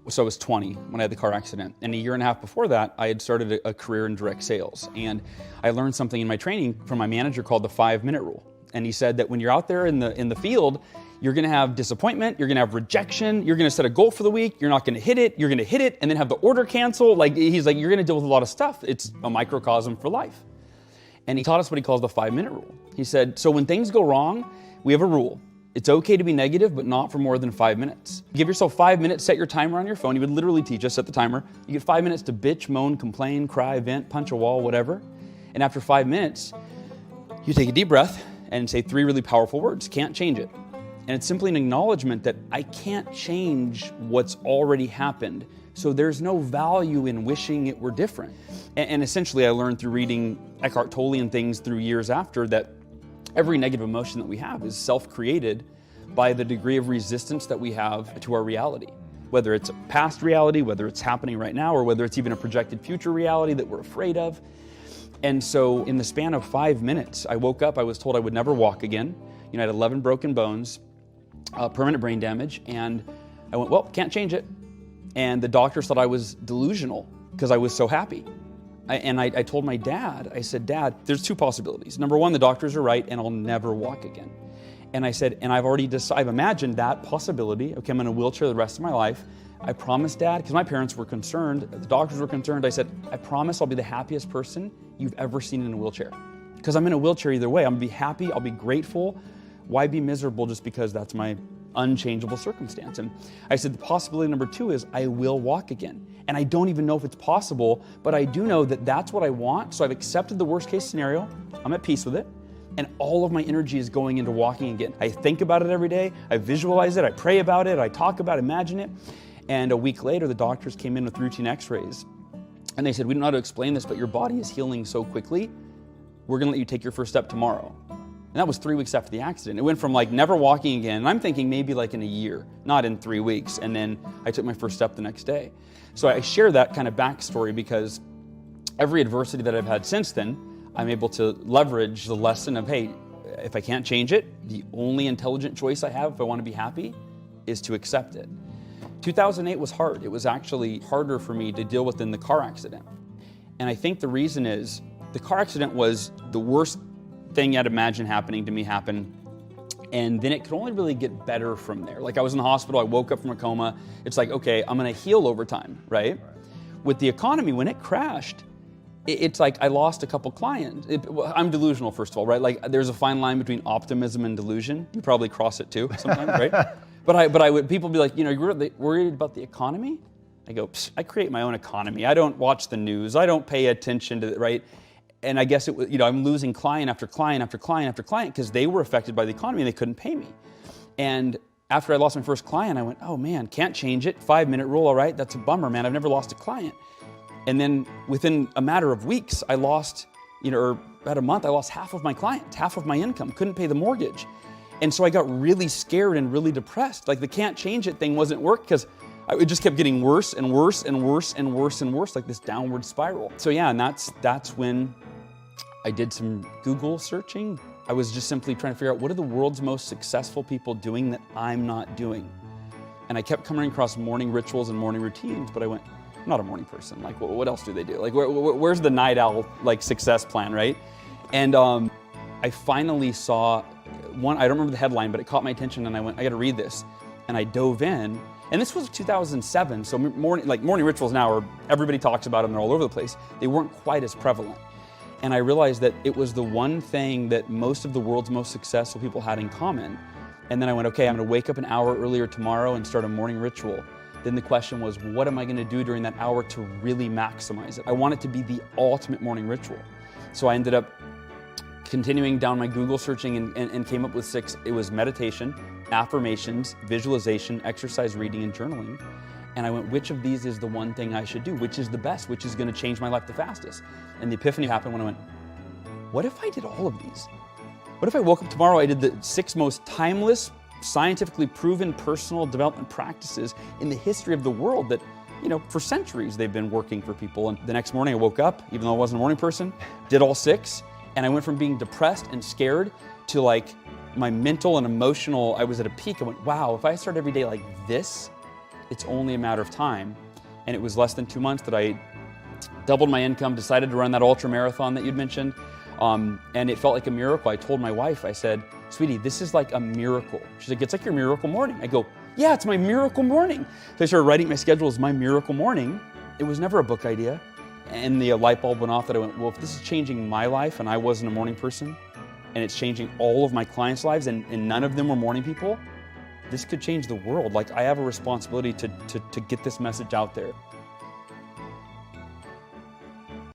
So I was 20 when I had the car accident. And a year and a half before that, I had started a career in direct sales. And I learned something in my training from my manager called the 5-minute rule. And he said that when you're out there in the field, you're gonna have disappointment, you're gonna have rejection, you're gonna set a goal for the week, you're not gonna hit it, you're gonna hit it, and then have the order cancel. Like, he's like, you're gonna deal with a lot of stuff. It's a microcosm for life. And he taught us what he calls the 5-minute rule. He said, so when things go wrong, we have a rule. It's okay to be negative, but not for more than 5 minutes. Give yourself 5 minutes, set your timer on your phone. He would literally teach us, set the timer. You get 5 minutes to bitch, moan, complain, cry, vent, punch a wall, whatever. And after 5 minutes, you take a deep breath and say 3 really powerful words, can't change it. And it's simply an acknowledgement that I can't change what's already happened. So there's no value in wishing it were different. And essentially I learned through reading Eckhart Tolle and things through years after that every negative emotion that we have is self-created by the degree of resistance that we have to our reality. Whether it's a past reality, whether it's happening right now, or whether it's even a projected future reality that we're afraid of. And so in the span of 5 minutes, I woke up, I was told I would never walk again. You know, I had 11 broken bones, permanent brain damage, and I went, well, can't change it. And the doctors thought I was delusional because I was so happy. I told my dad, I said, Dad, there's 2 possibilities. Number 1, the doctors are right and I'll never walk again. And I said, and I've already decided, I've imagined that possibility. Okay, I'm in a wheelchair the rest of my life. I promise, Dad, because my parents were concerned, the doctors were concerned, I said, I promise I'll be the happiest person you've ever seen in a wheelchair. Because I'm in a wheelchair either way. I'm gonna be happy, I'll be grateful. Why be miserable just because that's my unchangeable circumstance? And I said, the possibility number 2 is I will walk again. And I don't even know if it's possible, but I do know that that's what I want. So I've accepted the worst case scenario. I'm at peace with it. And all of my energy is going into walking again. I think about it every day. I visualize it. I pray about it. I talk about it, imagine it. And a week later, the doctors came in with routine x-rays. And they said, we don't know how to explain this, but your body is healing so quickly. We're gonna let you take your first step tomorrow. And that was 3 weeks after the accident. It went from like never walking again, and I'm thinking maybe like in a year, not in 3 weeks. And then I took my first step the next day. So I share that kind of backstory because every adversity that I've had since then, I'm able to leverage the lesson of, hey, if I can't change it, the only intelligent choice I have if I want to be happy is to accept it. 2008 was hard. It was actually harder for me to deal with than the car accident. And I think the reason is the car accident was the worst thing I'd imagine happening to me happen. And then it could only really get better from there. Like I was in the hospital, I woke up from a coma. It's like, okay, I'm gonna heal over time, right? With the economy, when it crashed, it's like I lost a couple clients. I'm delusional, first of all, right? Like there's a fine line between optimism and delusion. You probably cross it too sometimes, right? But I would, people be like, you know, you're worried about the economy? I go, I create my own economy. I don't watch the news. I don't pay attention to it, right? And I guess it was, you know, I'm losing client after client after client after client because they were affected by the economy and they couldn't pay me. And after I lost my first client, I went, oh man, can't change it. 5-minute rule, all right, that's a bummer, man. I've never lost a client. And then within a matter of weeks, I lost, you know, or about a month, I lost half of my clients, half of my income, couldn't pay the mortgage. And so I got really scared and really depressed. Like the can't change it thing wasn't work because it just kept getting worse and worse and worse and worse and worse, like this downward spiral. So yeah, and that's when I did some Google searching. I was just simply trying to figure out what are the world's most successful people doing that I'm not doing? And I kept coming across morning rituals and morning routines, but I went, I'm not a morning person. Like, what else do they do? Like, where's the night owl, like, success plan, right? And I finally saw one, I don't remember the headline, but it caught my attention and I went, I gotta read this. And I dove in, and this was 2007, so morning rituals now are, everybody talks about them, they're all over the place. They weren't quite as prevalent. And I realized that it was the one thing that most of the world's most successful people had in common. And then I went, okay, I'm gonna wake up an hour earlier tomorrow and start a morning ritual. Then the question was, what am I gonna do during that hour to really maximize it? I want it to be the ultimate morning ritual. So I ended up continuing down my Google searching and came up with 6. It was meditation, affirmations, visualization, exercise, reading, and journaling. And I went, which of these is the one thing I should do? Which is the best? Which is gonna change my life the fastest? And the epiphany happened when I went, what if I did all of these? What if I woke up tomorrow, I did the 6 most timeless, scientifically proven personal development practices in the history of the world that, you know, for centuries they've been working for people. And the next morning I woke up, even though I wasn't a morning person, did all 6, and I went from being depressed and scared to like my mental and emotional, I was at a peak. I went, wow, if I start every day like this, it's only a matter of time. And it was less than 2 months that I doubled my income, decided to run that ultra marathon that you'd mentioned. And it felt like a miracle. I told my wife, I said, sweetie, this is like a miracle. She's like, it's like your miracle morning. I go, yeah, it's my miracle morning. So I started writing my schedule as my miracle morning. It was never a book idea. And the light bulb went off that I went, well, if this is changing my life and I wasn't a morning person, and it's changing all of my clients' lives and none of them were morning people, this could change the world. Like, I have a responsibility to get this message out there.